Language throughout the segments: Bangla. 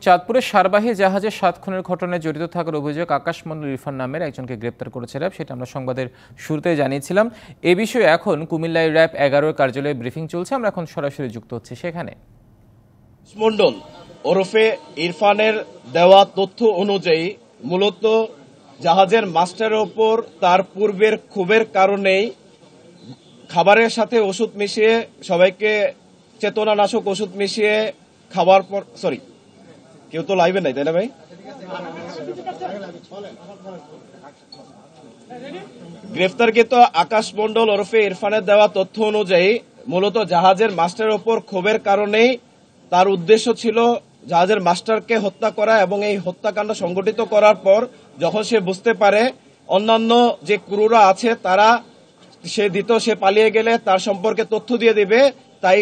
চাঁদপুরের সারবাহী জাহাজে 7 খুনের ঘটনায় জড়িত থাকার অভিযোগ আকাশ মণ্ডল ইরফান নামের একজনকে গ্রেপ্তার করেছে র্যাব। সেটা আমরা সংবাদের শুরুতে জানিয়েছিলাম। এ বিষয়ে এখন কুমিল্লায় র্যাব 11 কার্যালয়ে ব্রিফিং চলছে। আমরা এখন সরাসরি যুক্ত হচ্ছি সেখানে। মণ্ডল ওরফে ইরফানের দেওয়া তথ্য অনুযায়ী মূলত জাহাজের মাস্টারের ওপর তার পূর্বের ক্ষোভের কারণেই খাবারের সাথে ওষুধ মিশিয়ে সবাইকে চেতনানাশক ওষুধ মিশিয়ে খাবার পর কেউ তো লাইভে নাই, তাই না ভাই? গ্রেফতারকৃত আকাশ মণ্ডল ওরফে ইরফানের দেওয়া তথ্য অনুযায়ী মূলত জাহাজের মাস্টারের ওপর ক্ষোভের কারণেই তার উদ্দেশ্য ছিল জাহাজের মাস্টারকে হত্যা করা, এবং এই হত্যাকাণ্ড সংগঠিত করার পর যখন সে বুঝতে পারে অন্যান্য যে ক্রুরা আছে তারা সে পালিয়ে গেলে তার সম্পর্কে তথ্য দিয়ে দিবে, তাই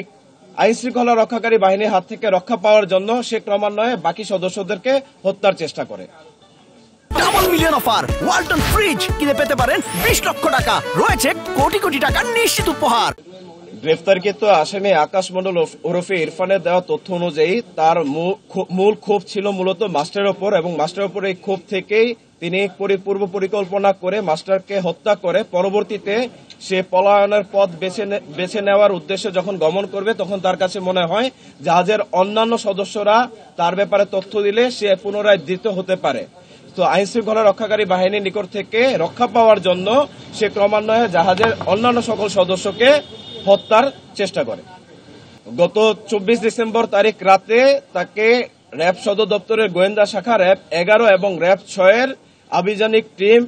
আইন শৃঙ্খলা রক্ষাকারী বাহিনীর হাত থেকে রক্ষা পাওয়ার জন্য সে ক্রমান্বয়ে বাকি সদস্যদেরকে হত্যার চেষ্টা করে। Double million offer Walton fridge কিনে পেতে পারেন 20 লক্ষ টাকা, রয়েছে কোটি কোটি টাকার নিশ্চিত উপহার। গ্রেফতারকৃত আসামি আকাশ মণ্ডল ওরফে ইরফানের দেওয়া তথ্য অনুযায়ী তার মূল ক্ষোভ ছিল মূলত মাস্টারের ওপর, এবং মাস্টারের ওপর এই ক্ষোভ থেকেই তিনি পূর্ব পরিকল্পনা করে মাস্টারকে হত্যা করে পরবর্তীতে সে পলায়নের পথ বেছে নেওয়ার উদ্দেশ্যে যখন গমন করবে তখন তার কাছে মনে হয় জাহাজের অন্যান্য সদস্যরা তার ব্যাপারে তথ্য দিলে সে পুনরায় ধৃত হতে পারে। তো আইন শৃঙ্খলা রক্ষাকারী বাহিনীর নিকট থেকে রক্ষা পাওয়ার জন্য সে ক্রমান্বয়ে জাহাজের অন্যান্য সকল সদস্যকে হত্যার চেষ্টা করে। গত 24 ডিসেম্বর তারিখ রাতে তাকে র্যাব সদর দপ্তরের গোয়েন্দা শাখা র্যাব 11 এবং র্যাব 6 এর আভিযানিক টিম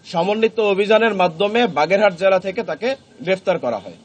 সমন্বিত অভিযানের মাধ্যমে বাগেরহাট জেলা থেকে তাকে গ্রেফতার করা হয়।